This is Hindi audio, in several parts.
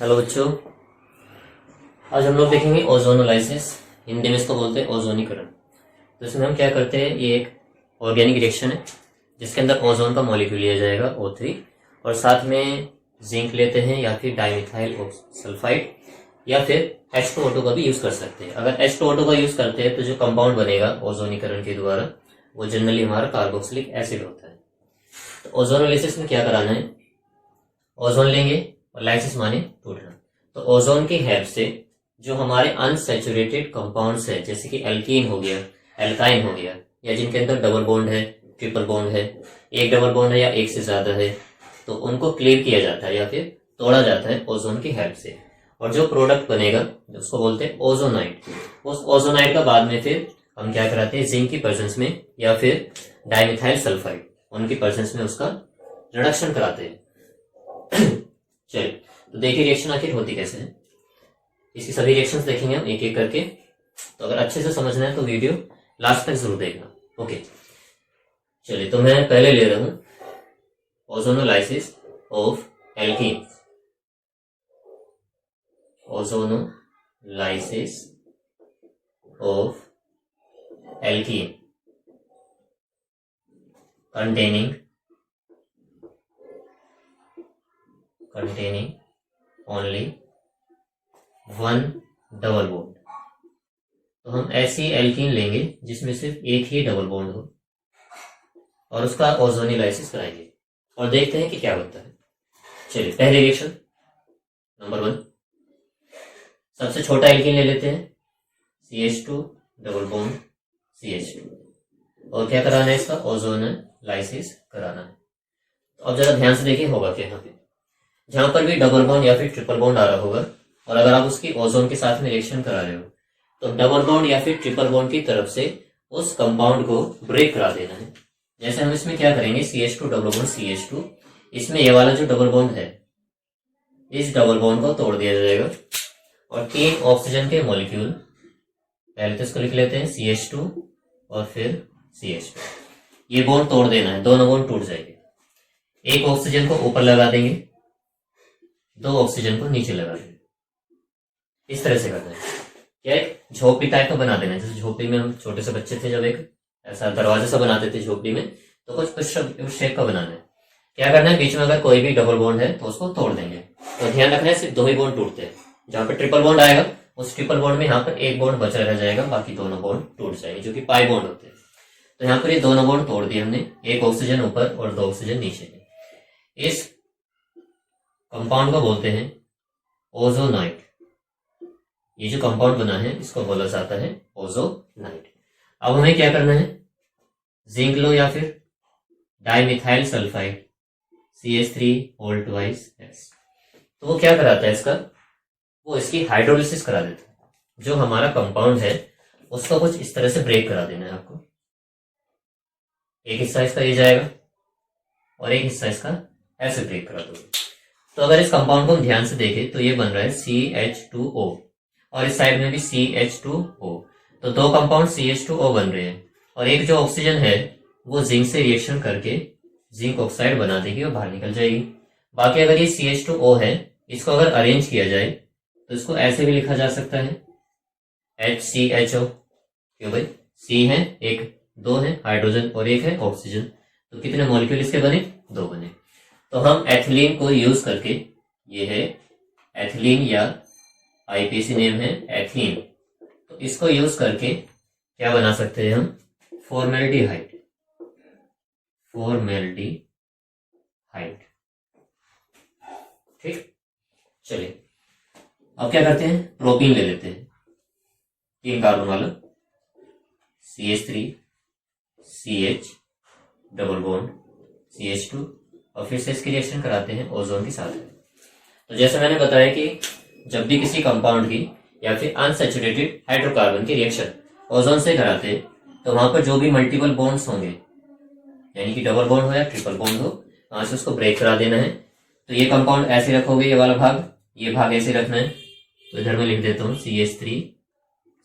हेलो बच्चों, आज हम लोग देखेंगे ओजोनोलाइसिस। हिंदी में इसको बोलते हैं ओजोनीकरण। तो इसमें हम क्या करते हैं, ये एक ऑर्गेनिक रिएक्शन है जिसके अंदर ओजोन का मॉलिक्यूल लिया जाएगा O3 और साथ में जिंक लेते हैं या फिर डाइमिथाइल सल्फाइड या फिर H2O2 का भी यूज कर सकते हैं। अगर H2O2 का यूज करते हैं तो जो कंपाउंड बनेगा ओजोनीकरण के द्वारा वो जनरली हमारा कार्बोक्सिलिक एसिड होता है। तो ओजोनोलाइसिस में क्या कराना है, ओजोन लेंगे और लाइसिस माने टूटना। तो ओजोन की हेल्प से जो हमारे अनसैचुरेटेड कंपाउंड्स है जैसे कि एल्कीन हो गया, एल्काइन हो गया, या जिनके अंदर डबल बॉन्ड है, ट्रिपल बॉन्ड है, एक डबल बॉन्ड है या एक से ज्यादा है, तो उनको क्लियर किया जाता है या फिर तोड़ा जाता है ओजोन की हेल्प से। और जो प्रोडक्ट बनेगा उसको बोलते हैं ओजोनाइड। उस ओजोनाइड का बाद में फिर हम क्या कराते हैं, जिंक की प्रेजेंस में या फिर डाइमिथाइल सल्फाइड उनकी प्रेजेंस में उसका रिडक्शन कराते हैं। चलिए तो देखिए रिएक्शन आखिर होती कैसे है। इसकी सभी रिएक्शंस देखेंगे हम एक एक करके। तो अगर अच्छे से समझना है तो वीडियो लास्ट तक जरूर देखना। ओके चलिए, तो मैं पहले ले रहा हूं ozonolysis of alkene. Ozonolysis of alkene containing only one double bond. तो हम ऐसी एल्कीन लेंगे जिसमें सिर्फ एक ही डबल बॉन्ड हो और उसका ओजोनोलाइसिस कराएंगे और देखते हैं कि क्या होता है। चलिए पहले रिएक्शन नंबर 1, सबसे छोटा एल्कीन ले लेते हैं CH2 डबल बॉन्ड CH2 और क्या कराना है, इसका ओजोनोलाइसिस कराना है। तो अब जरा ध्यान से देखिए होगा क्या। यहाँ पे जहां पर भी डबल बॉन्ड या फिर ट्रिपल बॉन्ड आ रहा होगा और अगर आप उसकी ओजोन के साथ में रिएक्शन करा रहे हो तो डबल बॉन्ड या फिर ट्रिपल बॉन्ड की तरफ से उस कंपाउंड को ब्रेक करा देना है। जैसे हम इसमें क्या करेंगे, CH2 डबल बॉन्ड CH2, इसमें ये वाला जो डबल बॉन्ड है इस डबल बॉन्ड को तोड़ दिया जाएगा और 3 ऑक्सीजन के मॉलिक्यूल, पहले तो इसको लिख लेते हैं CH2 और फिर CH2, ये बॉन्ड तोड़ देना है, दोनों बॉन्ड टूट जाएंगे। एक ऑक्सीजन को ऊपर लगा देंगे, 2 ऑक्सीजन को नीचे लगा देंगे। इस तरह से करना है। क्या एक झोपड़ी टाइप का बना देना है, जैसे झोपड़ी में हम छोटे से बच्चे थे जब एक ऐसा दरवाजा सा बनाते थे झोपड़ी में, तो कुछ शेप का बनाना है। क्या करना है, बीच में अगर कोई भी डबल बॉन्ड है तो उसको तोड़ देंगे। तो ध्यान रखना है सिर्फ 2 ही बॉन्ड टूटते हैं। जहां पर ट्रिपल बॉन्ड आएगा उस ट्रिपल बॉन्ड में यहाँ पर एक बॉन्ड बचा रह जाएगा, बाकी दोनों बॉन्ड टूट जाएंगे जो कि पाई बॉन्ड होते हैं। तो यहाँ पर ये दोनों बॉन्ड तोड़ दिए हमने, एक ऑक्सीजन ऊपर और 2 ऑक्सीजन नीचे। इस कंपाउंड को बोलते हैं ओजोनाइड। ये जो कंपाउंड बना है इसको बोला जाता है ओजोनाइड। अब हमें क्या करना है, जिंक लो या फिर dimethyl sulphide CH3 whole twice S। तो वो क्या कराता है इसका, वो इसकी हाइड्रोलिसिस करा देता है। जो हमारा कंपाउंड है उसको कुछ इस तरह से ब्रेक करा देना है आपको। एक हिस्सा इसका ये जाएगा और एक हिस्सा इसका ऐसे ब्रेक करा दो। तो अगर इस कंपाउंड को हम ध्यान से देखें तो ये बन रहा है CH2O और इस साइड में भी CH2O। तो 2 कंपाउंड CH2O बन रहे हैं और एक जो ऑक्सीजन है वो जिंक से रिएक्शन करके जिंक ऑक्साइड बना देगी और बाहर निकल जाएगी। बाकी अगर ये CH2O है, इसको अगर अरेंज किया जाए तो इसको ऐसे भी लिखा जा सकता है HCHO। क्यों भाई, C है, एक 2 है हाइड्रोजन और एक है ऑक्सीजन, तो कितने मॉलिक्यूल इसके बने, 2 बने। तो हम एथिलीन को यूज करके, ये है एथिलीन या IPAC नेम है एथीन, तो इसको यूज करके क्या बना सकते हैं हम, फॉर्मेल्डिहाइड। ठीक, चलिए अब क्या करते हैं, प्रोपीन ले लेते हैं, 3 कार्बन वाला CH3 CH double bond CH2 और फिर से इसकी रिएक्शन कराते हैं ओजोन के साथ में। तो जैसे मैंने बताया कि जब भी किसी कंपाउंड की या फिर अनसैचुरेटेड हाइड्रोकार्बन की रिएक्शन ओजोन से कराते हैं तो वहां पर जो भी मल्टीपल बॉन्ड्स होंगे, यानी कि डबल बॉन्ड हो या ट्रिपल बॉन्ड हो, वहां से उसको ब्रेक करा देना है। तो ये कंपाउंड ऐसे रखोगे, ये वाला भाग, ये भाग ऐसे रखना है। तो इधर मैं लिख देता हूं CH3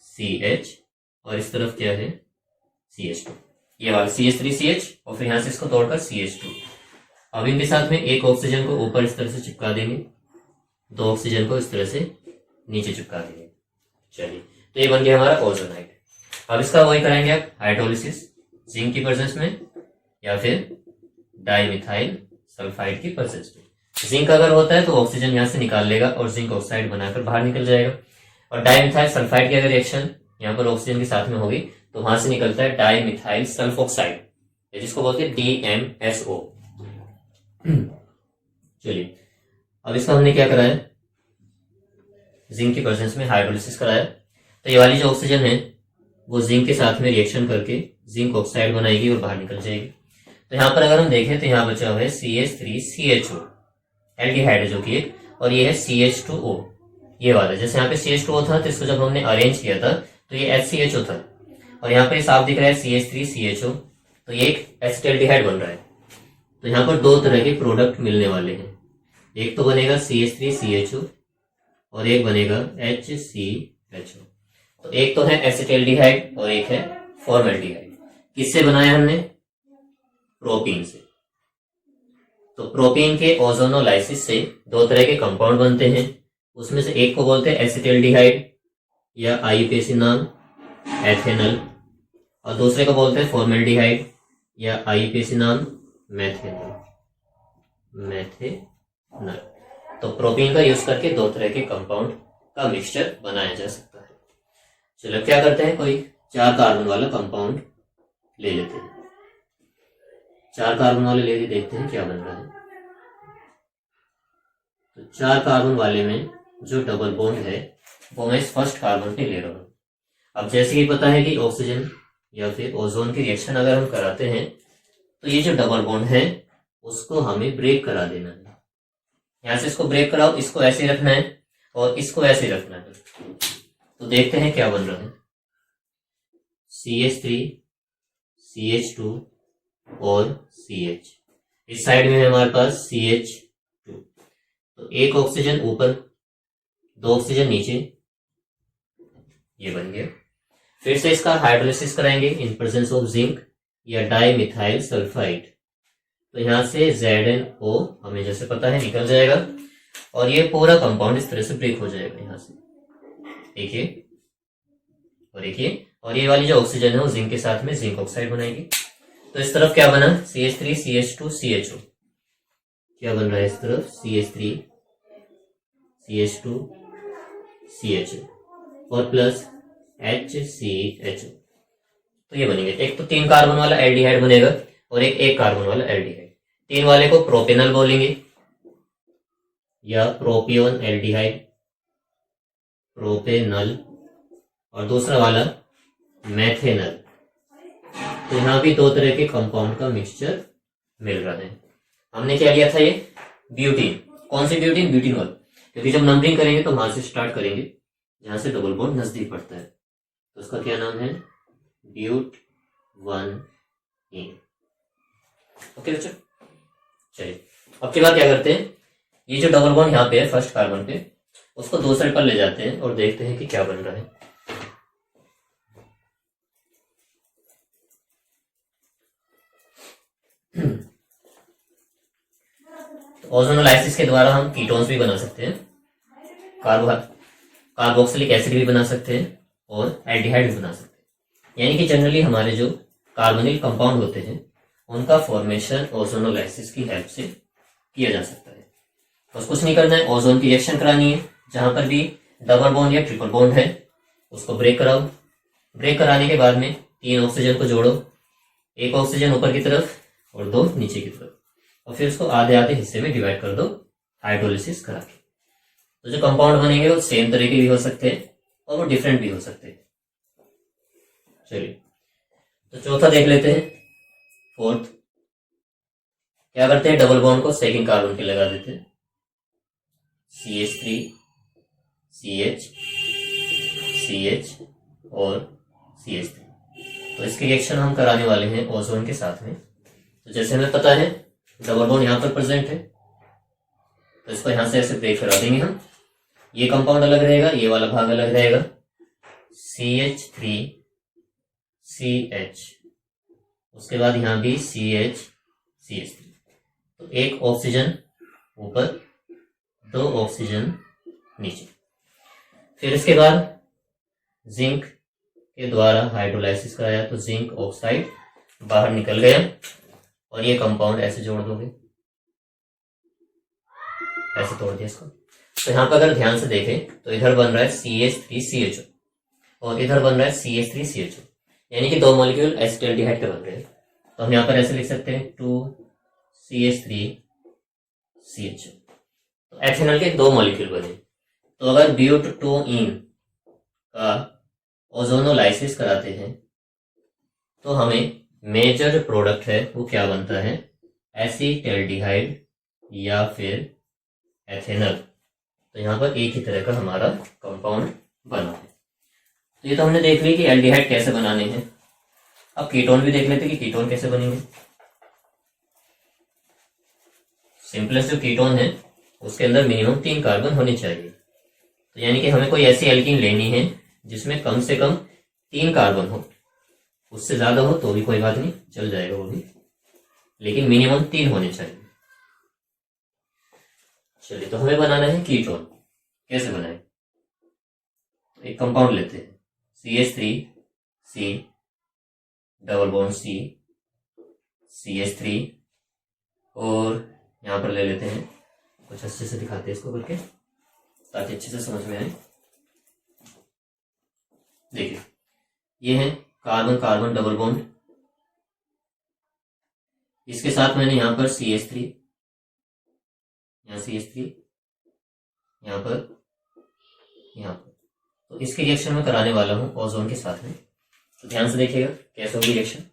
CH और इस तरफ क्या है CH2, ये वाला CH3CH और फिर यहां से इसको तोड़कर CH2। अब इनके साथ में एक ऑक्सीजन को ऊपर इस तरह से चिपका देंगे 2 ऑक्सीजन को इस तरह से नीचे चिपका देंगे। चलिए, तो ये बन गया हमारा ओजोनाइड। अब इसका वही कराएंगे आप हाइड्रोलिसिस जिंक की प्रेजेंस में या फिर डाइमिथाइल सल्फाइड की प्रेजेंस में। जिंक अगर होता है तो ऑक्सीजन यहाँ से निकाल लेगा और जिंक ऑक्साइड बनाकर बाहर निकल जाएगा, और डाइमिथाइल सल्फाइड की अगर रिएक्शन यहाँ पर ऑक्सीजन के साथ में होगी तो वहां से निकलता है डाइमिथाइल सल्फोक्साइड, जिसको बोलते हैं DMSO। चलिए, अब इसका हमने क्या कराया, जिंक की प्रेजेंस में हाइड्रोलिसिस कराया। तो ये वाली जो ऑक्सीजन है वो जिंक के साथ में रिएक्शन करके जिंक ऑक्साइड बनाएगी और बाहर निकल जाएगी। तो यहाँ पर अगर हम देखें तो यहाँ बचा हुआ है CH3CHO, एल्डिहाइड है जो कि एक, और ये है CH2O, ये वाला। जैसे यहाँ पे CH2O था तो इसको जब हमने अरेंज किया था तो ये HCHO था, और यहाँ पे साफ दिख रहा है CH3CHO, तो ये एक एसिटाल्डिहाइड बन रहा है। तो यहाँ पर 2 तरह के प्रोडक्ट मिलने वाले हैं, एक तो बनेगा CH3CHO और एक बनेगा HCHO। तो एक तो है एसिटाल्डिहाइड और एक है फॉर्मल्डिहाइड। किससे बनाया हमने, प्रोपीन से। तो प्रोपीन के ओजोनोलाइसिस से 2 तरह के कंपाउंड बनते हैं, उसमें से एक को बोलते हैं एसिटाल्डिहाइड या आईयूपीएसी नाम एथेनल, और दूसरे को बोलते हैं फॉर्मल्डिहाइड या आईयूपीएसी नाम मेथेनल। तो प्रोपीन का यूज करके 2 तरह के कंपाउंड का मिक्सचर बनाया जा सकता है। चलो क्या करते हैं, कोई 4 कार्बन वाला कंपाउंड ले लेते हैं। 4 कार्बन वाले लेके देखते हैं क्या बन रहा है। तो 4 कार्बन वाले में जो डबल बॉन्ड है वो मैं इस फर्स्ट कार्बन पे ले रहा हूं। अब जैसे ही पता है कि ऑक्सीजन या फिर ओजोन की रिएक्शन अगर हम कराते हैं तो ये जो डबल बॉन्ड है उसको हमें ब्रेक करा देना है। यहां से इसको ब्रेक कराओ, इसको ऐसे रखना है और इसको ऐसे रखना है। तो देखते हैं क्या बन रहा है, CH3 CH2 और CH। इस साइड में है हमारे पास CH2, तो एक ऑक्सीजन ऊपर 2 ऑक्सीजन नीचे, ये बन गया। फिर से इसका हाइड्रोलिसिस कराएंगे इन प्रेजेंस ऑफ जिंक या डाइमिथाइल सल्फाइड। तो यहां से ZnO हमें जैसे पता है निकल जाएगा और ये पूरा कंपाउंड इस तरह से ब्रेक हो जाएगा यहां से, देखिए और देखिए। और ये वाली जो ऑक्सीजन है वो जिंक के साथ में जिंक ऑक्साइड बनाएगी। तो इस तरफ क्या बना, CH3 CH2 CHO। क्या बन रहा है इस तरफ, CH3 CH2 CHO और प्लस HCHO। तो ये बनेंगे, एक तो 3 कार्बन वाला एल्डिहाइड बनेगा और एक कार्बन वाला एल्डिहाइड। 3 वाले को प्रोपेनल बोलेंगे या प्रोपियोन एल्डिहाइड, प्रोपेनल, और दूसरा वाला मेथेनल। तो यहां भी 2 तरह के कंपाउंड का मिक्सचर मिल रहा है। हमने क्या लिया था, ये ब्यूटीन। कौन सी ब्यूटीन, ब्यूटीन वन, क्योंकि जब नंबरिंग करेंगे तो वहां से स्टार्ट करेंगे जहां से डबल बॉन्ड नजदीक पड़ता है। तो उसका क्या नाम है, ब्यूट 1 ओके बच्चों। चलिए, अब के बाद क्या करते हैं, ये जो डबल बॉन्ड यहाँ पे है फर्स्ट कार्बन पे, उसको दूसरे पर ले जाते हैं और देखते हैं कि क्या बन रहा है। तो ओजोनोलाइसिस के द्वारा हम कीटोन्स भी बना सकते हैं, कार्बोक्सिलिक एसिड भी बना सकते हैं और एल्डिहाइड भी बना सकते हैं। यानी कि जनरली हमारे जो कार्बोनिल कंपाउंड होते हैं उनका फॉर्मेशन ओजोनोलाइसिस की हेल्प से किया जा सकता है। बस कुछ नहीं करना है, ओजोन की रिएक्शन करानी है, जहां पर भी डबल बॉन्ड या ट्रिपल बॉन्ड है उसको ब्रेक कराओ। ब्रेक कराने के बाद में 3 ऑक्सीजन को जोड़ो, 1 ऑक्सीजन ऊपर की तरफ और 2 नीचे की तरफ, और फिर उसको आधे आधे हिस्से में डिवाइड कर दो हाइड्रोलिसिस करा के। तो जो कंपाउंड बनेंगे वो सेम तरह के भी हो सकते हैं और वो डिफरेंट भी हो सकते हैं। चलिए, तो चौथा देख लेते हैं, फोर्थ। क्या करते हैं, डबल बॉन्ड को सेकंड कार्बन पे लगा देते हैं, CH3 CH CH और CH3। तो इसकी रिएक्शन हम कराने वाले हैं ओजोन के साथ में। तो जैसे हमें पता है डबल बॉन्ड यहां पर प्रेजेंट है, तो इसको यहां से ऐसे ब्रेक करा देंगे हम। ये कंपाउंड अलग रहेगा, ये वाला भाग अलग रहेगा, CH3 CH, उसके बाद यहां भी CH CH3। तो 1 ऑक्सीजन ऊपर 2 ऑक्सीजन नीचे। फिर इसके बाद जिंक के द्वारा हाइड्रोलाइसिस कराया तो जिंक ऑक्साइड बाहर निकल गया और ये कंपाउंड ऐसे जोड़ दोगे, ऐसे तोड़ दिया इसको। तो यहाँ पर अगर ध्यान से देखें तो इधर बन रहा है CH3CHO और इधर बन रहा है CH3CHO, यानी कि 2 मॉलिक्यूल एसिटाल्डिहाइड के बन रहे हैं। तो हम यहाँ पर ऐसे लिख सकते हैं 2CH3CHO। तो एथेनॉल के 2 मॉलिक्यूल बने। तो अगर ब्यूटटोइन का ओजोनोलाइसिस कराते हैं तो हमें मेजर प्रोडक्ट है वो क्या बनता है, एसिटाल्डिहाइड या फिर एथेनॉल। तो यहाँ पर एक ही तरह का हमारा कंपाउंड बना है। तो ये तो हमने देख ली कि एल्डिहाइड कैसे बनाने हैं। अब कीटोन भी देख लेते कि कीटोन कैसे बनेंगे। सिंपलेस्ट जो कीटोन है उसके अंदर मिनिमम 3 कार्बन होने चाहिए। तो यानी कि हमें कोई ऐसी एल्कीन लेनी है जिसमें कम से कम 3 कार्बन हो, उससे ज्यादा हो तो भी कोई बात नहीं, चल जाएगा वो भी, लेकिन मिनिमम 3 होने चाहिए। चलिए, तो हमें बनाना है कीटोन। कैसे बनाए, एक कंपाउंड लेते हैं CH3C double bond C CH3 और यहां पर ले लेते हैं, कुछ अच्छे से दिखाते हैं इसको करके ताकि अच्छे से समझ में आए। देखिए ये है कार्बन कार्बन डबल बॉन्ड, इसके साथ मैंने यहां पर CH3, यहाँ CH3, यहाँ पर, यहाँ पर। तो इसके रिएक्शन में कराने वाला हूं ओजोन के साथ में। तो ध्यान से देखिएगा कैसे होगी रिएक्शन।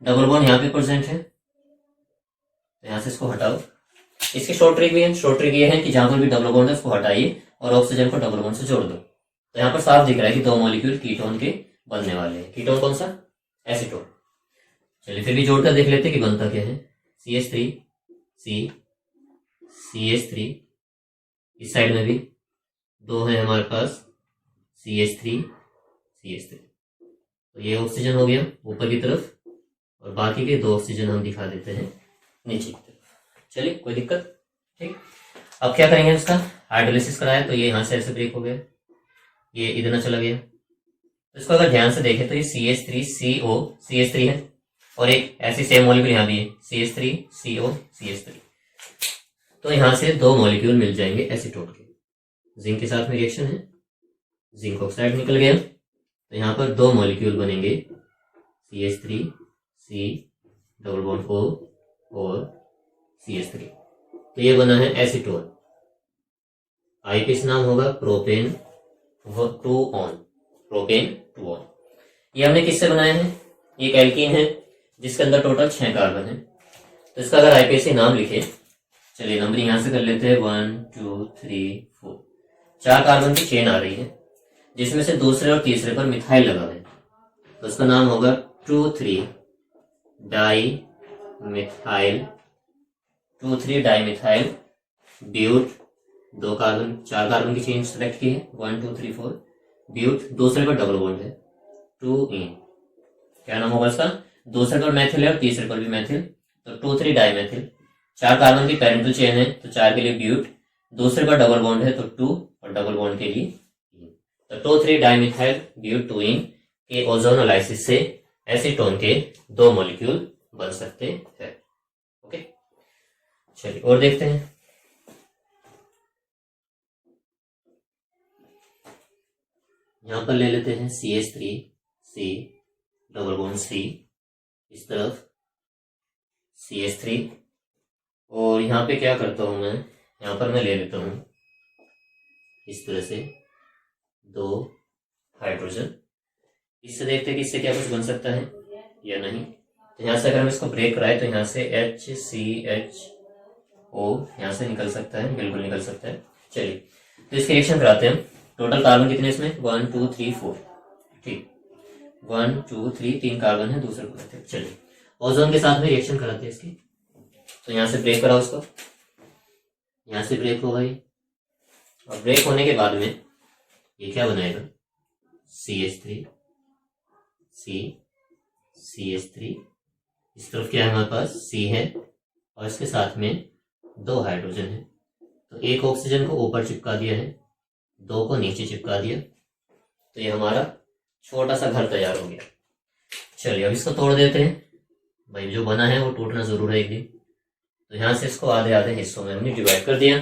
डबल बॉन्ड यहाँ पे प्रेजेंट है, तो यहाँ से इसको हटाओ। इसकी शॉर्ट ट्रिक भी है। शॉर्ट ट्रिक ये है कि जहां पर भी डबल बॉन्ड है उसको हटाइए और ऑक्सीजन को डबल बॉन्ड से जोड़ दो। तो यहाँ पर साफ दिख रहा है कि 2 मॉलिक्यूल कीटोन के बनने वाले हैं। कीटोन कौन सा, एसीटोन। चलिए फिर भी जोड़कर देख लेते हैं कि बनता क्या है। CH3C CH3, इस साइड में भी 2 है हमारे पास CH3 CH3। तो ये ऑक्सीजन हो गया ऊपर की तरफ और बाकी के 2 ऑक्सीजन हम दिखा देते हैं नीचे की तरफ। चलिए कोई दिक्कत, ठीक। अब क्या करेंगे, इसका हाइड्रोलिसिस कराया तो ये यहाँ से ऐसे ब्रेक हो गया, ये इधर चला गया। तो इसको अगर ध्यान से देखें तो ये CH3CO CH3 है और एक ऐसी सेम मॉलिक्यूल यहाँ भी है CH3CO CH3। तो यहां से 2 मॉलिक्यूल मिल जाएंगे एसीटोन के। जिंक के साथ में रिएक्शन है, जिंक ऑक्साइड निकल गया, तो यहाँ पर 2 मॉलिक्यूल बनेंगे CH3C डबल बॉन्ड O और CH3। तो ये बना है एसीटोन। आईपीएस नाम होगा प्रोपेन 2 ऑन, प्रोपेन 2 ऑन। ये हमने किससे बनाया है, एक एल्कीन है जिसके अंदर टोटल 6 कार्बन है। तो इसका अगर आईपीएस नाम लिखे, चलिए नंबरिंग यहां से कर लेते हैं 1 2 3 4। 4 कार्बन की चेन आ रही है जिसमें से दूसरे और तीसरे पर मिथाइल लगा है, तो उसका नाम होगा 2,3 डाई मिथाइल 2,3 डाई मिथाइल ब्यूट। 2 कार्बन 4 कार्बन की चेन सेलेक्ट की है 1 2 3 4। ब्यूट दूसरे पर डबल बॉन्ड है 2 इन, क्या नाम होगा इसका, दूसरे पर मैथिल है और तीसरे पर भी मैथिल, तो 2,3 डाई मैथिल। 4 कार्बन की पेरेंटल चेन है तो 4 के लिए ब्यूट, दूसरे पर डबल बॉन्ड है तो 2 और डबल बॉन्ड के लिए इन। तो 2,3 डाइमिथाइल ब्यूटोइन के ओजोनोलाइसिस से एसीटोन के 2 मॉलिक्यूल बन सकते हैं। ओके, चलिए और देखते हैं। यहां पर ले लेते हैं CH3C डबल बॉन्ड C, इस तरफ CH3 और यहाँ पे क्या करता हूं मैं, यहाँ पर मैं ले लेता हूं इस तरह से 2 हाइड्रोजन। इससे देखते हैं कि इससे क्या कुछ बन सकता है या नहीं। तो यहाँ से अगर हम इसको ब्रेक कराए तो यहाँ से HCHO यहाँ से निकल सकता है, बिल्कुल निकल सकता है। चलिए तो इसके रिएक्शन कराते हैं। टोटल कार्बन कितने इसमें 1 2 3 4, ठीक 1 2 3 3 कार्बन है दूसरे को कहते हैं। चलिए ओजोन के साथ में रिएक्शन कराते हैं इसकी। तो यहां से ब्रेक कराओ उसको, यहां से ब्रेक होगा ये, और ब्रेक होने के बाद में ये क्या बनाएगा CH3 C CH3, इस तरफ क्या है हमारे पास C है और इसके साथ में 2 हाइड्रोजन है तो एक ऑक्सीजन को ऊपर चिपका दिया है, 2 को नीचे चिपका दिया, तो ये हमारा छोटा सा घर तैयार हो गया। चलिए अब इसको तोड़ देते हैं। भाई जो बना है वो टूटना जरूर है एक दिन। तो यहाँ से इसको आधे आधे हिस्सों में हमने डिवाइड कर दिया।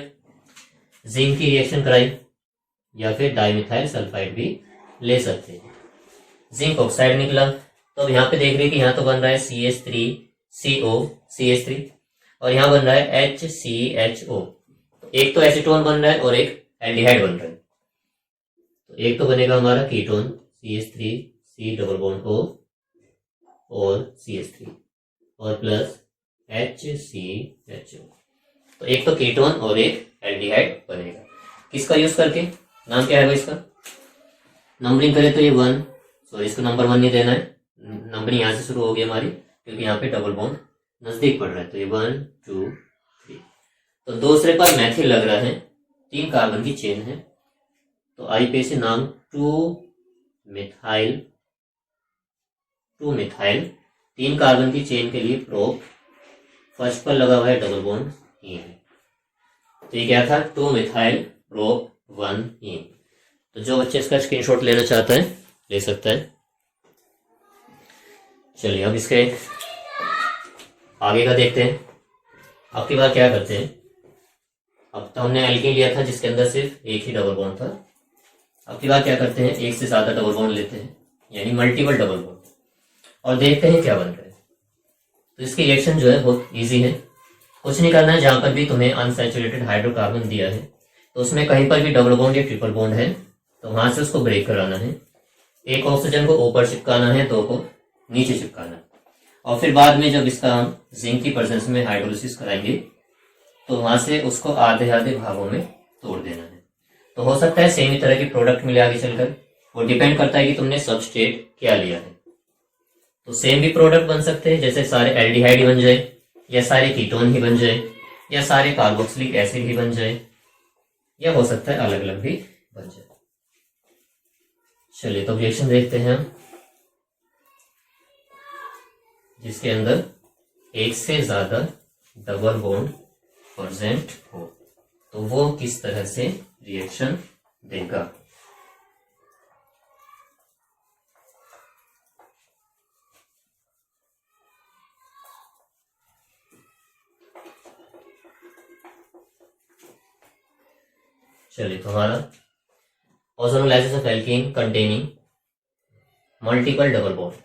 जिंक की रिएक्शन कराई या फिर डाइमिथाइल सल्फाइड भी ले सकते हैं। जिंक ऑक्साइड निकला। तो अब यहाँ पे देख रहे हैं कि यहाँ तो बन रहा है CH3CO CH3 और यहाँ बन रहा है HCHO। तो एक तो एसीटोन बन रहा है और एक एल्डिहाइड बन रहा है। तो एक तो बनेगा हमारा ketone CH3C double bond O और CH3 और प्लस HCHO। तो एक तो कीटोन और एक एल्डिहाइड बनेगा। किसका यूज करके? नाम क्या है इसका? नंबरिंग करें तो ये 1, सॉरी इसको नंबर 1 नहीं देना है, नंबरिंग यहाँ से शुरू होगी हमारी, क्योंकि यहाँ पे डबल बॉन्ड नजदीक पड़ रहा है। तो ये 1 2 3। तो दूसरे पर मैथिल लग रहा है, 3 कार्बन की चेन है, तो आई पे से नाम 2 मिथाइल 3 कार्बन की चेन के लिए प्रोप, फर्स्ट पर लगा हुआ है डबल बॉन्ड हीन। तो ये क्या था? 2 मिथाइल प्रोप 1 हीन। तो जो बच्चे इसका स्क्रीनशॉट लेना चाहता है ले सकता है। चलिए अब इसके आगे का देखते हैं। अब की बार क्या करते हैं? अब तो हमने एल्कीन लिया था जिसके अंदर सिर्फ एक ही डबल बॉन्ड था। अब की बार क्या करते हैं? एक से ज्यादा डबल बॉन्ड लेते हैं, यानी मल्टीपल डबल बॉन्ड, और देखते हैं क्या बन रहा है। तो इसकी रिएक्शन जो है बहुत इजी है, कुछ नहीं करना है। जहां पर भी तुम्हें अनसैचुरेटेड हाइड्रोकार्बन दिया है तो उसमें कहीं पर भी डबल बॉन्ड या ट्रिपल बॉन्ड है तो वहां से उसको ब्रेक कराना है। एक ऑक्सीजन को ऊपर चिपकाना है, 2 को नीचे चिपकाना है, और फिर बाद में जब इसका हम जिंक की प्रेजेंस में हाइड्रोलिसिस कराएंगे तो वहां से उसको आधे आधे भागों में तोड़ देना है। तो हो सकता है सेम ही तरह की प्रोडक्ट मिले आगे चलकर, वो डिपेंड करता है कि तुमने सबस्ट्रेट क्या लिया है। तो सेम भी प्रोडक्ट बन सकते हैं, जैसे सारे एल्डिहाइड ही बन जाए, या सारे कीटोन ही बन जाए, या सारे कार्बोक्सिलिक एसिड ही बन जाए, या हो सकता है अलग अलग भी बन जाए। चलिए तो रिएक्शन देखते हैं हम, जिसके अंदर एक से ज्यादा डबल बॉन्ड प्रेजेंट हो, तो वो किस तरह से रिएक्शन देगा। चलिए तो हमारा ozonolysis of alkene containing multiple double bond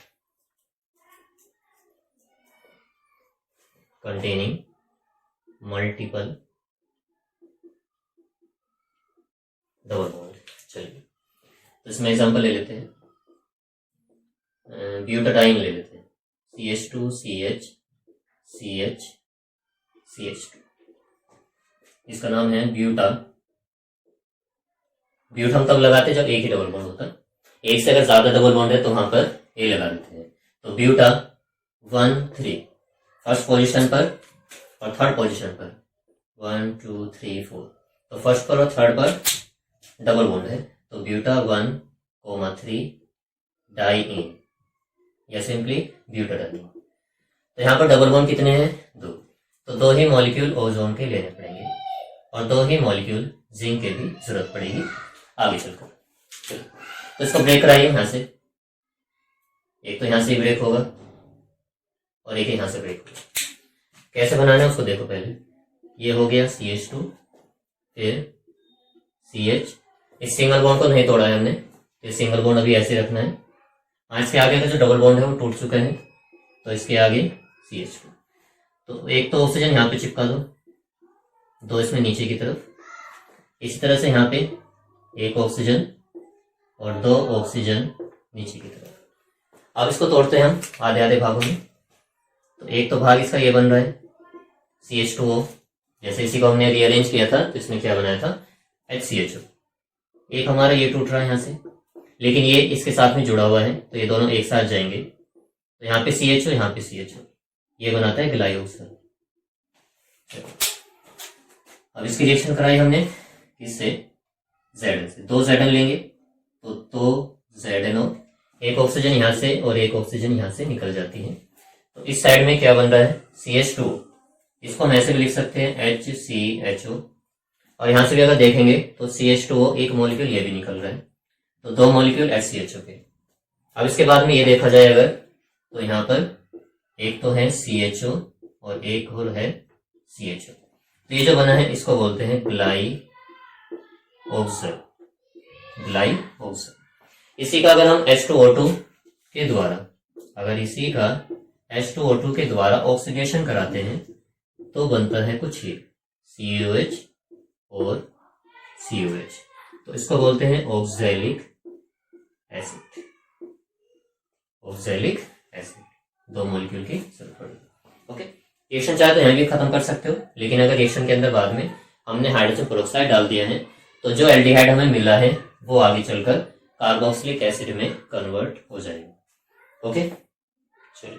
चलिए तो इसमें एग्जांपल ले लेते हैं, ब्यूटाडाइन ले लेते हैं, CH2CH CH CH2। इसका नाम है ब्यूटा। ब्यूट हम तब लगाते हैं जब एक ही डबल बॉन्ड होता है, एक से अगर ज्यादा डबल बॉन्ड है तो वहां पर ए लगा देते हैं। तो ब्यूटा 1 3 फर्स्ट पोजीशन पर और थर्ड पोजीशन पर 1 2 3 4, तो फर्स्ट पर और थर्ड पर डबल बॉन्ड है, तो ब्यूटा 1,3 डाइईन या सिंपली ब्यूटाडाइन। तो यहाँ पर डबल बॉन्ड कितने हैं? 2, तो 2 ही मॉलिक्यूल ओजोन के लेने पड़ेंगे और 2 ही मॉलिक्यूल जिंक के भी जरूरत पड़ेगी आगे चलकर। तो इसको ब्रेक कराइए यहाँ से, एक तो यहाँ से ब्रेक होगा और एक यहाँ से ब्रेक होगा। कैसे बनाना है उसको देखो पहले। ये हो गया CH2, फिर CH, इस सिंगल बॉन्ड को नहीं तोड़ा है हमने, ये सिंगल बॉन्ड अभी ऐसे रखना है। आज के आगे का जो डबल बॉन्ड है वो टूट चुका है, तो इसके आगे CH2। तो एक तो ऑक्सीजन यहाँ पे चिपका दो, 2 इसमें नीचे की तरफ, इसी तरह से यहाँ पे एक ऑक्सीजन और 2 ऑक्सीजन नीचे की तरफ। अब इसको तोड़ते हैं हम आधे आधे भागों में। तो एक तो भाग इसका ये बन रहा है CH2O, जैसे इसी को हमने रीअरेंज किया था तो इसमें क्या बनाया था HCHO। एक हमारा ये टूट रहा है यहाँ से, लेकिन ये इसके साथ में जुड़ा हुआ है तो ये दोनों एक साथ जाएंगे, तो यहाँ पे CHO यहाँ पे CHO, ये बनाता है ग्लाइओक्सल। अब इसकी रिएक्शन कराई हमने किससे? Zn से। 2 Zn लेंगे तो 2 ZNO, एक ऑक्सीजन यहाँ से और एक ऑक्सीजन यहाँ से निकल जाती है। तो इस साइड में क्या बन रहा है? CH2, इसको हम ऐसे भी लिख सकते हैं HCHO, और यहां से भी अगर देखेंगे तो CH2O एक मॉलिक्यूल ये भी निकल रहा है, तो 2 मॉलिक्यूल HCHO के। अब इसके बाद में ये देखा जाए अगर, तो यहाँ पर एक तो है CHO और एक और है CHO। तो ये जो बना है इसको बोलते हैं ग्लाइऑक्सल। इसी का अगर हम H2O2 के द्वारा, अगर इसी का H2O2 के द्वारा ऑक्सीडेशन कराते हैं तो बनता है कुछ ये COH और COH। तो इसको बोलते हैं ऑक्सैलिक एसिड। 2 मॉलिक्यूल की सल्फर। ओके, रिएक्शन चाहे तो यहाँ भी खत्म कर सकते हो, लेकिन अगर रिएक्शन के अंदर बाद में हमने हाइड्रोजन पेरोक्साइड डाल दिया है तो जो एल्डिहाइड हमें मिला है वो आगे चलकर कार्बोक्सिलिक एसिड में कन्वर्ट हो जाएगा। ओके, चलिए,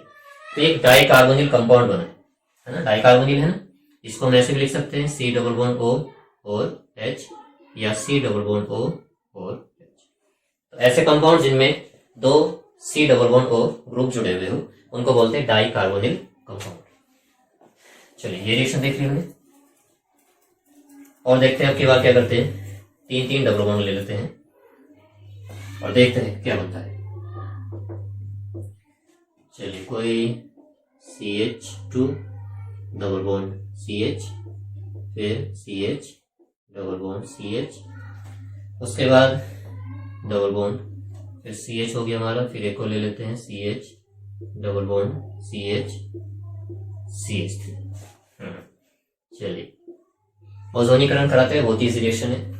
तो एक डाई कार्बोनिल कंपाउंड बना है ना, डाई कार्बोनिल है ना, इसको हम ऐसे भी लिख सकते हैं C+O और H या C+O और H। तो ऐसे कंपाउंड जिनमें 2 C+O ग्रुप जुड़े हुए हो उनको बोलते हैं डाई कार्बोनिल कंपाउंड। चलिए, ये रिएक्शन देख लिया हमने, और देखते हैं अब की बार क्या करते हैं। 3 डबल बॉन्ड ले लेते हैं और देखते हैं क्या बनता है। चलिए, कोई CH2 डबल बॉन्ड CH, फिर CH डबल बॉन्ड CH, उसके बाद डबल बॉन्ड, फिर CH हो गया हमारा, फिर एक और ले लेते हैं CH double bond CH CH3। चलिए, ओजोनीकरण कराते हैं, बहुत ही इजी रिएक्शन है।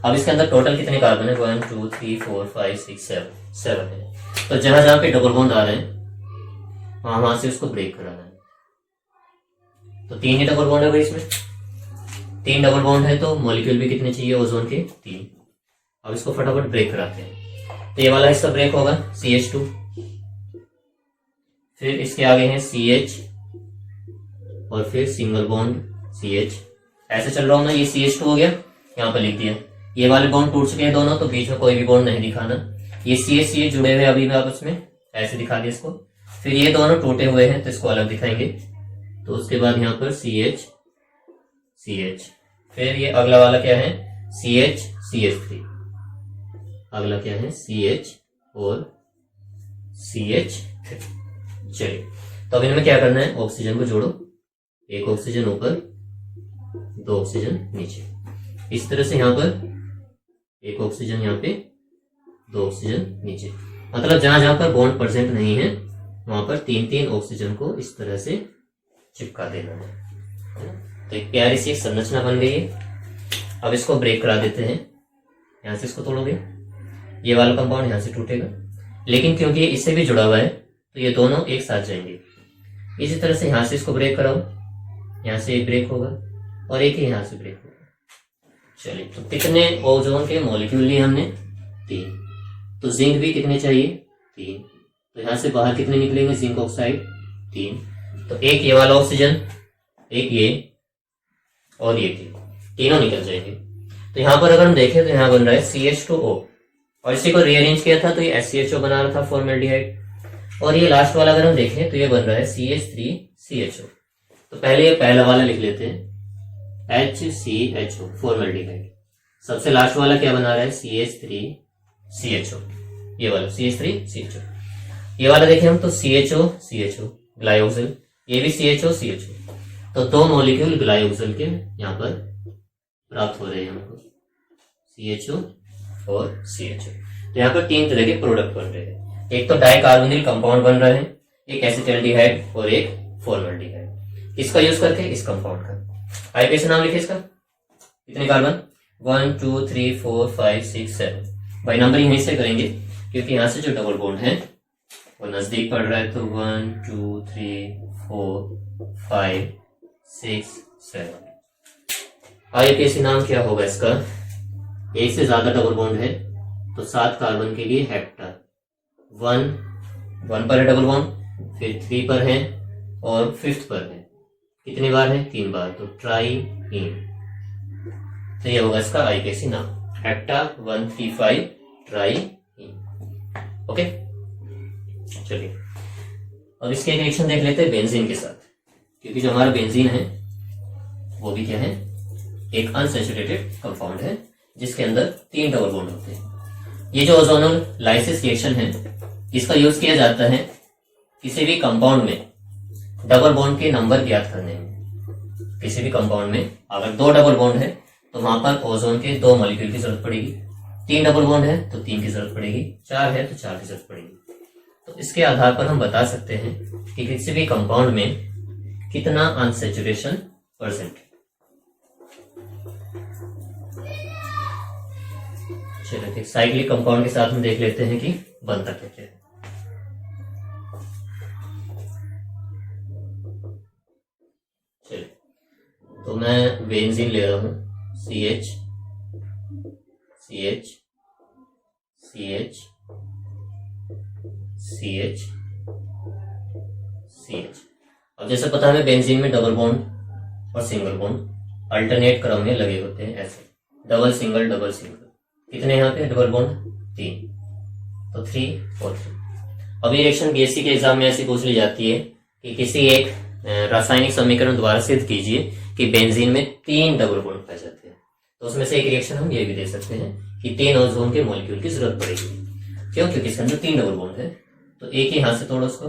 अब इसके अंदर टोटल कितने कार्बन है? 1 2 3 4 5 6 7 है। तो जहां जहां पे डबल बॉन्ड आ रहे हैं वहां से उसको ब्रेक कराना है। तो 3 ही डबल बॉन्ड है भाई इसमें, 3 डबल बॉन्ड है तो मॉलिक्यूल भी कितने चाहिए ओजोन के? 3। अब इसको फटाफट ब्रेक कराते हैं। तो ये वाला हिस्सा ब्रेक होगा CH2, फिर इसके आगे है CH और फिर सिंगल बॉन्ड CH। ऐसे चल रहा हूं ना, ये CH2 हो गया, यहाँ पर लिख दिया। ये वाले बॉन्ड टूट चुके हैं दोनों, तो बीच में कोई भी बॉन्ड नहीं दिखाना। ये CH जुड़े हुए अभी भी आपस में, ऐसे दिखा दिया इसको। फिर ये दोनों टूटे हुए हैं तो इसको अलग दिखाएंगे। तो उसके बाद यहाँ पर CH फिर ये अगला वाला क्या है? CH3। अगला क्या है? CH और CH3। चलिए, तो अब इनमें क्या करना है? ऑक्सीजन को जोड़ो, एक ऑक्सीजन ऊपर 2 ऑक्सीजन नीचे। इस तरह से यहाँ पर एक ऑक्सीजन, यहाँ पे 2 ऑक्सीजन नीचे। मतलब जहां जहां पर बॉन्ड प्रेजेंट नहीं है वहां पर 3 ऑक्सीजन को इस तरह से चिपका देना है। तो एक प्यारी सी एक संरचना बन गई है। अब इसको ब्रेक करा देते हैं। यहां से इसको तोड़ोगे, ये वाला कंपाउंड यहां से टूटेगा, लेकिन क्योंकि ये इससे भी जुड़ा हुआ है तो ये दोनों एक साथ जाएंगे। इसी तरह से यहां से इसको ब्रेक कराओ, यहां से एक ब्रेक होगा और एक ही यहां से ब्रेक होगा। चलिए, तो कितने ओजोन के मॉलिक्यूल लिए हमने? 3। तो जिंक भी कितने चाहिए? 3। तो यहां से बाहर कितने निकलेंगे? Zinc oxide 3। तो एक ये वाला ऑक्सीजन, एक ये और ये तीनों निकल जाएंगे। तो यहां पर अगर हम देखें तो यहां बन रहा है CH2O, और इसी को रीअरेंज किया था तो ये HCHO बना रहा था, फॉर्मेल्डिहाइड। और ये लास्ट वाला अगर हम देखें तो ये बन रहा है CH3CHO। तो पहले ये पहला वाला लिख लेते हैं, HCHO, फॉर्मेल्डिहाइड। सबसे लास्ट वाला क्या बना रहा है? CH3CHO। ये वाला CH3CHO। ये वाला देखें हम तो CHO ग्लाइऑक्सिल, ये भी CHO। तो 2 मॉलिक्यूल ग्लाइऑक्सिल के यहाँ पर प्राप्त हो रहे हैं हमको, CHO और CHO। तो यहाँ पर 3 तरह के प्रोडक्ट बन रहे हैं। एक तो डाइकार्बोनिल कंपाउंड बन रहा है, एक एसिटाल्डिहाइड और एक फॉर्मेल्डिहाइड। इसका यूज करके इस कंपाउंड का आईपीएस नाम लिखे इसका। कितने कार्बन? 1 2 3 4 5 6 7। भाई नंबर यहीं से करेंगे क्योंकि यहाँ से जो डबल बॉन्ड है वो नजदीक पड़ रहा है। तो 1 2 3 4 5 6 7। आईपीएस नाम क्या होगा इसका? एक से ज्यादा डबल बॉन्ड है तो 7 कार्बन के लिए हेप्टा। 1 पर है डबल बॉन्ड, फिर 3 पर है और 5th पर है। कितनी बार है? 3 बार। तो ट्राईइन। तो ये होगा इसका आईपीएसी नाम, हेप्टा 135 ट्राईइन। ओके, चलिए अब इसके एक रिएक्शन देख लेते हैं बेंजीन के साथ, क्योंकि जो हमारा बेंजीन है वो भी क्या है? एक अनसैचुरेटेड कंपाउंड है जिसके अंदर 3 डबल बॉन्ड होते हैं। ये जो ओजोनल लाइसिस रिएक्शन है इसका यूज किया जाता है किसी भी कंपाउंड में डबल बॉन्ड के नंबर ज्ञात करने में। किसी भी कंपाउंड में अगर 2 डबल बॉन्ड है तो वहां पर ओजोन के 2 मॉलिक्यूल की जरूरत पड़ेगी, 3 डबल बॉन्ड है तो 3 की जरूरत पड़ेगी, 4 है तो 4 की जरूरत पड़ेगी। तो इसके आधार पर हम बता सकते हैं कि किसी भी कंपाउंड में कितना अनसैचुरेशन परसेंट। चलिए साइक्लिक कंपाउंड के साथ हम देख लेते हैं कि बनता क्या क्या है। चलिए तो मैं बेंजीन ले रहा हूं, CH CH CH CH CH। अब जैसे पता है बेंजीन में डबल बॉन्ड और सिंगल बॉन्ड अल्टरनेट क्रम में लगे होते हैं, ऐसे डबल सिंगल डबल सिंगल। कितने यहाँ पे डबल बॉन्ड? 3, तो 3 और 3। अब ये रिएक्शन बीएससी के एग्जाम में ऐसी पूछ ली जाती है कि किसी एक रासायनिक समीकरण द्वारा सिद्ध कीजिए कि बेंजीन में 3 डबल बॉन्ड पाए जाते हैं। तो उसमें से एक रिएक्शन हम ये भी दे सकते हैं कि 3 ओजोन के मॉलिक्यूल की जरूरत पड़ेगी। क्यों? क्योंकि इसके अंदर 3 डबल बॉन्ड है। तो एक ही हाथ से तोड़ो उसको,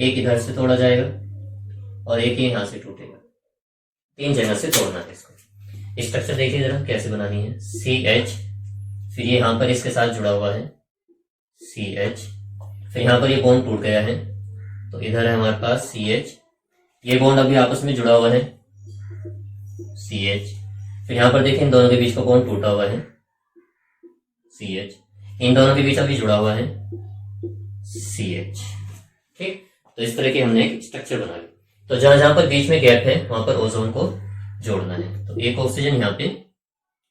एक इधर से तोड़ा जाएगा और एक ही यहां से टूटेगा। 3 जगह से तोड़ना है इसको। स्ट्रक्चर देखिए जरा कैसे बनानी है। CH, फिर ये यहां पर इसके साथ जुड़ा हुआ है CH, फिर यहां पर ये बॉन्ड टूट गया है तो इधर है हमारे पास CH, ये बॉन्ड अभी आपस में जुड़ा हुआ है CH, फिर यहां पर देखिए इन दोनों के बीच का बॉन्ड टूटा हुआ है CH, इन दोनों के बीच अभी जुड़ा हुआ है CH। ठीक, तो इस तरह के हमने एक स्ट्रक्चर बना लिया। तो जहां जहां पर बीच में गैप है वहां पर ओजोन को जोड़ना है। तो एक ऑक्सीजन यहाँ पे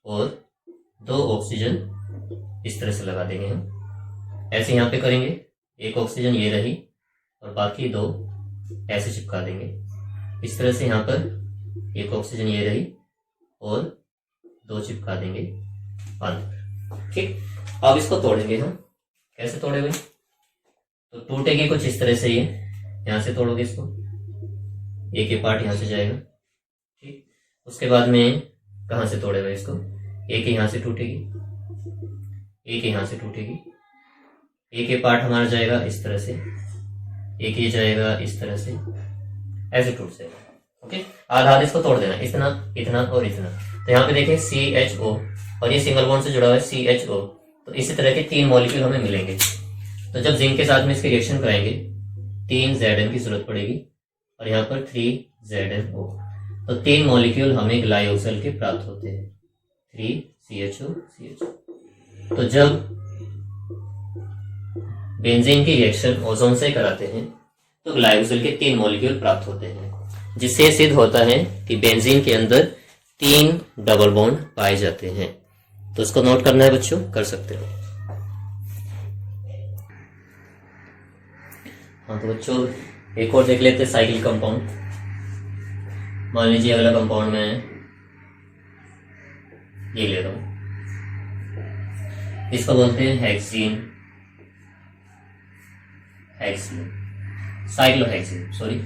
और 2 ऑक्सीजन इस तरह से लगा देंगे हम, ऐसे यहाँ पे करेंगे। एक ऑक्सीजन ये रही और बाकी 2 ऐसे चिपका देंगे इस तरह से। यहाँ पर एक ऑक्सीजन ये रही और 2 चिपका देंगे अंदर। ठीक, अब इसको तोड़ेंगे हम। कैसे तोड़े भाई? तो टूटेगी कुछ इस तरह से, ये यहां से तोड़ोगे इसको, एक ही पार्ट यहां से जाएगा। ठीक, उसके बाद में कहां से तोड़ेगा इसको? एक ही यहां से टूटेगी, एक यहां से टूटेगी, एक ही पार्ट हमारा जाएगा इस तरह से, एक ही जाएगा इस तरह से, ऐसे टूट जाएगा। ओके, आधा इसको तोड़ देना, इतना इतना और इतना। तो यहाँ पे देखिए CHO और ये सिंगल बॉन्ड से जुड़ा हुआ है CHO। तो इसी तरह के 3 मॉलिक्यूल हमें मिलेंगे। तो जब जिंक के साथ में इसके रिएक्शन कराएंगे 3 Zn की जरूरत पड़ेगी और यहाँ पर 3 ZnO। तो 3 मॉलिक्यूल हमें ग्लाइकोजल के प्राप्त होते हैं, 3 CHO CHO। तो जब बेंजीन की रिएक्शन ओजोन से कराते हैं तो ग्लाइकोजल के 3 मॉलिक्यूल प्राप्त होते हैं, जिससे सिद्ध होता है कि बेंजीन के अंदर 3 डबल बॉन्ड पाए जाते हैं। तो इसको नोट करना है बच्चों, कर सकते हो। हाँ तो बच्चों एक और देख लेते हैं साइक्लिक कंपाउंड। मान लीजिए अगला कंपाउंड में ये ले रहा हूं, इसको बोलते हैं hexene, hexene cyclohexene, sorry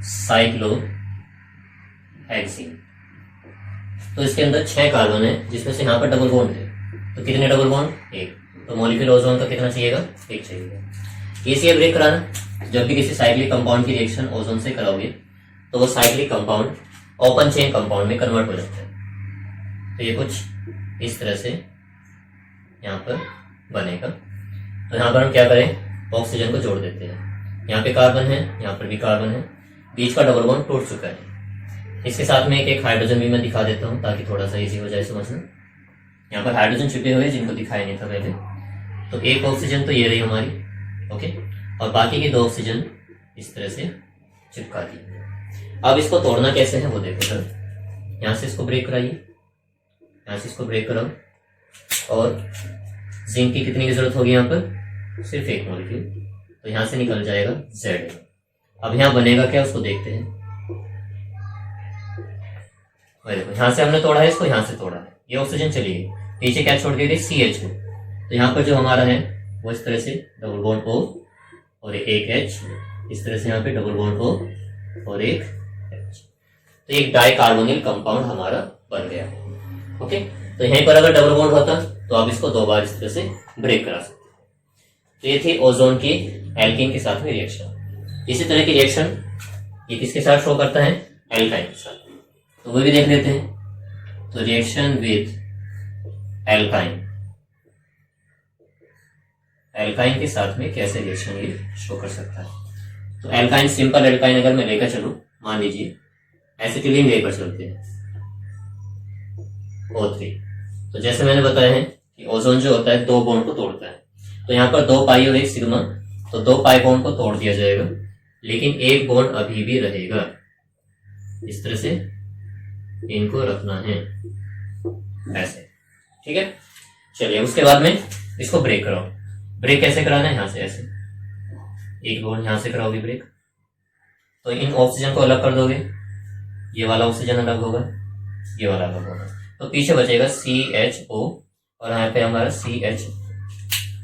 cyclohexene. तो इसके अंदर 6 कार्बन है जिसमें से यहाँ पर डबल बॉन्ड है। तो कितने डबल बॉन्ड? 1। तो मॉलिक्यूल ओजोन का कितना चाहिएगा? 1 चाहिएगा। इसे ब्रेक कराना। जब भी किसी साइक्लिक कंपाउंड की रिएक्शन ओजोन से कराओगे तो वो cyclic compound open chain compound में कन्वर्ट हो जाता है। तो ये कुछ इस तरह से यहाँ पर बनेगा। तो यहाँ पर हम क्या करें? ऑक्सीजन को जोड़ देते हैं। यहाँ पे कार्बन है, यहाँ पर भी कार्बन है, बीच का डबल बॉन्ड टूट चुका है। इसके साथ में एक हाइड्रोजन भी मैं दिखा देता हूँ ताकि थोड़ा सा इजी हो जाए समझना। यहाँ पर हाइड्रोजन छिपे हुए जिनको दिखाया नहीं था पहले। तो एक ऑक्सीजन तो ये रही हमारी, ओके, और बाकी के 2 ऑक्सीजन इस तरह से चिपका दिए। अब इसको तोड़ना कैसे है वो देखो सर। यहाँ से इसको ब्रेक कराइए, यहाँ से इसको ब्रेक कराओ, और जिंक की कितनी की जरूरत होगी यहाँ पर? सिर्फ 1 मॉलिक्यूल। तो यहाँ से निकल जाएगा Z। अब यहाँ बनेगा क्या उसको देखते हैं। देखो यहाँ से हमने तोड़ा है इसको, यहाँ से तोड़ा है, ये ऑक्सीजन चली गई, पीछे क्या छोड़ के गई? CH। तो यहाँ पर जो हमारा है वो इस तरह से डबल बॉन्ड O और एक H, इस तरह से यहाँ पे डबल बॉन्ड O और एक H। तो एक डाइकार्बोनिल कंपाउंड हमारा बन गया। ओके, तो यहीं पर अगर डबल बॉन्ड होता तो आप इसको 2 बार इस तरह से ब्रेक करा सकते। तो ये थी ओजोन की एल्कीन के साथ में रिएक्शन। इसी तरह की रिएक्शन ये किसके साथ शो करता है? एल्काइन के साथ। तो वो भी देख लेते हैं। तो रिएक्शन विद एल्काइन, एल्काइन के साथ में कैसे रिएक्शन ये शो कर सकता है। तो एल्काइन, सिंपल एल्काइन अगर मैं लेकर चलूं, मान लीजिए एसिटिलीन लेकर चलते हैं O3। तो जैसे मैंने बताया है कि ओजोन जो होता है 2 बॉन्ड को तोड़ता है। तो यहाँ पर 2 पाई और 1 सिग्मा, तो 2 पाई बॉन्ड को तोड़ दिया जाएगा, लेकिन 1 बॉन्ड अभी भी रहेगा। इस तरह से इनको रखना है ऐसे, ठीक है। चलिए उसके बाद में इसको ब्रेक कराओ। ब्रेक कैसे कराना है? यहाँ से ऐसे 1 बॉन्ड यहाँ से कराओगे ब्रेक, तो इन ऑक्सीजन को अलग कर दोगे, ये वाला ऑक्सीजन अलग होगा, ये वाला अलग होगा, तो पीछे बचेगा CHO और यहाँ पे हमारा CH।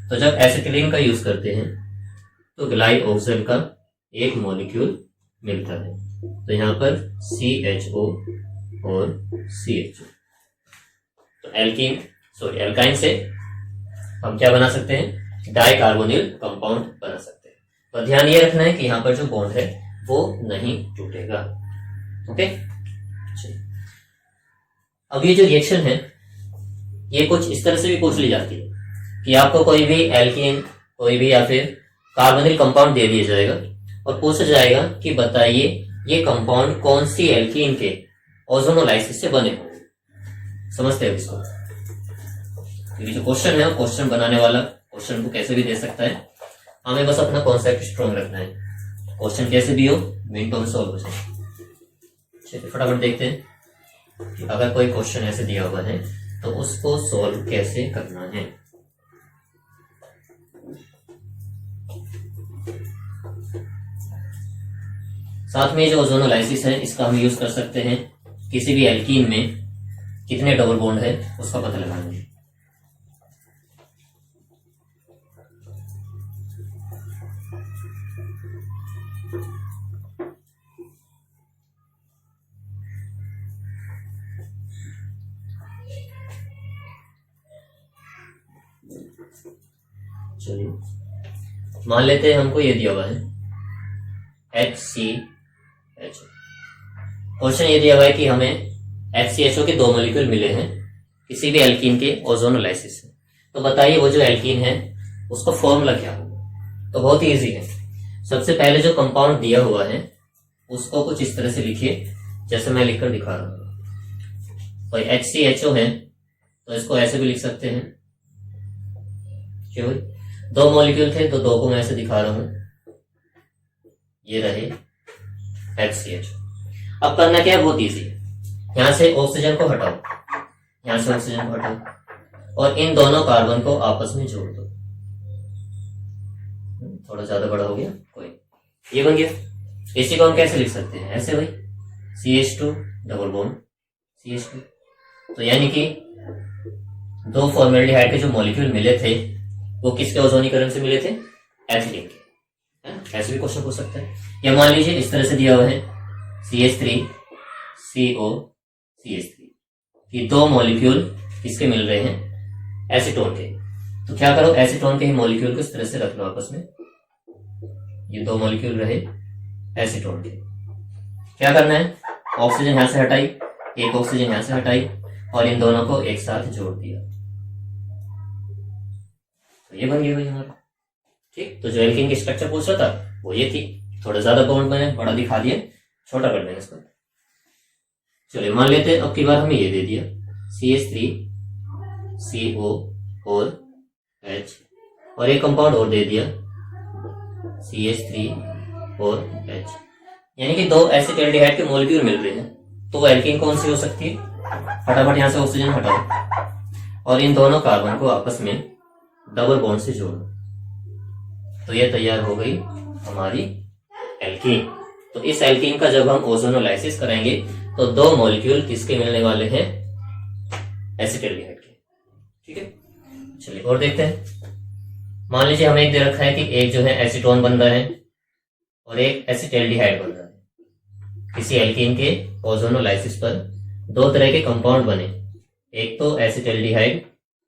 तो जब एसिटिलीन का यूज करते हैं तो ग्लाइऑक्सिल का एक मॉलिक्यूल मिलता है, तो यहाँ पर CHO और CHO। तो एल्काइन से हम क्या बना सकते हैं? डाइकार्बोनिल कंपाउंड बना सकते हैं। तो ध्यान ये रखना है कि यहाँ पर जो बॉन्ड है वो नहीं टूटेगा। ओके, अब ये जो रिएक्शन है ये कुछ इस तरह से भी पूछ ली जाती है कि आपको कोई भी एल्कीन, कोई भी या फिर कार्बोनिल कंपाउंड दे दिया जाएगा और पूछा जाएगा कि बताइए ये कंपाउंड कौन सी एल्कीन के ओजोनोलाइसिस से बने होंगे। समझते हो इसको? क्योंकि जो क्वेश्चन है वो क्वेश्चन बनाने वाला क्वेश्चन को कैसे भी दे सकता है, हमें बस अपना कॉन्सेप्ट स्ट्रॉन्ग रखना है। क्वेश्चन कैसे भी हो मिनटों में सॉल्व हो जाए। चलिए फटाफट देखते हैं कि अगर कोई क्वेश्चन ऐसे दिया हुआ है तो उसको सॉल्व कैसे करना है। साथ में जो ओजोनोलाइसिस है इसका हम यूज कर सकते हैं किसी भी एल्कीन में कितने डबल बॉन्ड है उसका पता लगाने में। चलिए मान लेते हैं हमको ये दिया हुआ है HCHO। क्वेश्चन ये दिया हुआ है कि हमें HCHO के 2 मॉलिक्यूल मिले हैं किसी भी एल्कीन के ओजोनोलाइसिस से, तो बताइए वो जो एल्कीन है उसका फॉर्मूला क्या होगा। तो बहुत ही इजी है। सबसे पहले जो कंपाउंड दिया हुआ है उसको कुछ इस तरह से लिखिए जैसे मैं लिखकर दिखा रहा हूं। तो HCHO है तो इसको ऐसे भी लिख सकते हैं। क्यों? 2 मॉलिक्यूल थे तो 2 को मैं ऐसे दिखा रहा हूं, ये रहे HCHO। अब करना क्या है? बहुत इजी है। यहां से ऑक्सीजन को हटाओ, यहां से ऑक्सीजन को हटाओ और इन दोनों कार्बन को आपस में जोड़ दो। थोड़ा ज्यादा बड़ा हो गया, कोई, ये बन गया। इसी को हम कैसे लिख सकते हैं? ऐसे भाई CH2 डबल बॉन्ड CH2। तो यानी कि 2 फॉर्मेल्डिहाइड के जो मॉलिक्यूल मिले थे वो किसके ओजोनीकरण से मिले थे? एथिलीन के। ऐसे भी क्वेश्चन पूछ सकते हैं। या मान लीजिए इस तरह से दिया हुआ है CH3 CO CH3, ये 2 मॉलिक्यूल किसके मिल रहे हैं? एसीटोन के। तो क्या करो, एसीटोन के ही मॉलिक्यूल को इस तरह से रख लो आपस में। ये 2 मॉलिक्यूल रहे एसीटोन के। क्या करना है? ऑक्सीजन यहां से हटाई, एक ऑक्सीजन यहां से हटाई और इन दोनों को एक साथ जोड़ दिया। तो ये बन गया भाई हमारा। ठीक, तो जो एल्कीन की स्ट्रक्चर पूछ रहा था वो ये थी। थोड़ा ज्यादा बॉन्ड मैंने बड़ा दिखा दिया, छोटा कर देंगे इसको। चलिए मान लेते हैं अब की बार हमें ये दे दिया CH3 CO और H और एक कंपाउंड और दे दिया CH3 और H, यानी कि 2 एसिटाल्डिहाइड के मॉलिक्यूल मिल रहे हैं। तो वो एल्कीन कौन सी हो सकती है? फटाफट यहां से ऑक्सीजन हटाओ और इन दोनों कार्बन को आपस में डबल बॉन्ड से जोड़ो। तो ये तैयार हो गई हमारी एल्कीन। तो इस एल्कीन का जब हम ओजोनोलाइसिस करेंगे तो 2 मॉलिक्यूल किसके मिलने वाले हैं? एसिटाल्डिहाइड के। ठीक है, चलिए और देखते हैं। मान लीजिए हमें एक दे रखा है कि एक जो है एसीटोन बन रहा है और एक एसिटाल्डिहाइड बन रहा है। किसी एल्कीन के ओजोनोलाइसिस पर दो तरह के कंपाउंड बने, एक तो एसिटाल्डिहाइड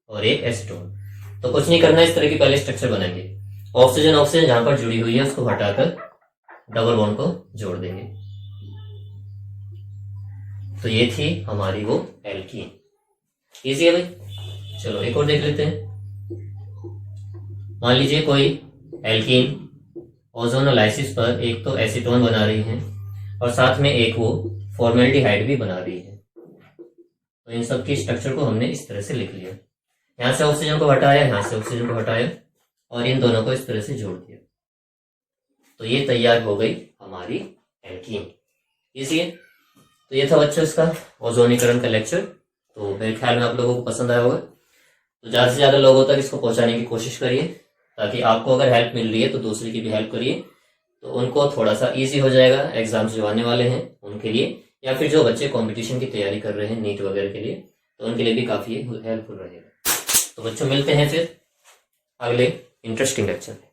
और एक एसीटोन। तो कुछ नहीं करना, इस तरह की पहले स्ट्रक्चर बनाएंगे। ऑक्सीजन ऑक्सीजन जहां पर जुड़ी हुई है उसको हटाकर डबल बॉन्ड को जोड़ देंगे। तो ये थी हमारी वो एल्कीन। इजी है भाई। चलो एक और देख लेते हैं। मान लीजिए कोई एल्कीन ओजोनोलाइसिस पर एक तो एसीटोन बना रही है और साथ में एक वो फॉर्मेल्डिहाइड भी बना रही है। तो इन सब की स्ट्रक्चर को हमने इस तरह से लिख लिया। यहां से ऑक्सीजन को हटाया, यहां से ऑक्सीजन को हटाया और इन दोनों को इस तरह से जोड़ दिया। तो ये तैयार हो गई हमारी एल्कीन। इजी है। तो ये था बच्चों इसका ओजोनीकरण का लेक्चर। तो मेरे ख्याल में आप लोगों को पसंद आया होगा। तो ज्यादा से ज्यादा लोगों तक इसको पहुंचाने की कोशिश करिए, ताकि आपको अगर हेल्प मिल रही है तो दूसरे की भी हेल्प करिए, तो उनको थोड़ा सा इजी हो जाएगा एग्जाम्स जो आने वाले हैं उनके लिए, या फिर जो बच्चे कंपटीशन की तैयारी कर रहे हैं नीट वगैरह के लिए, तो उनके लिए भी काफी हेल्पफुल रहेगा। तो बच्चों मिलते हैं फिर अगले इंटरेस्टिंग लेक्चर में।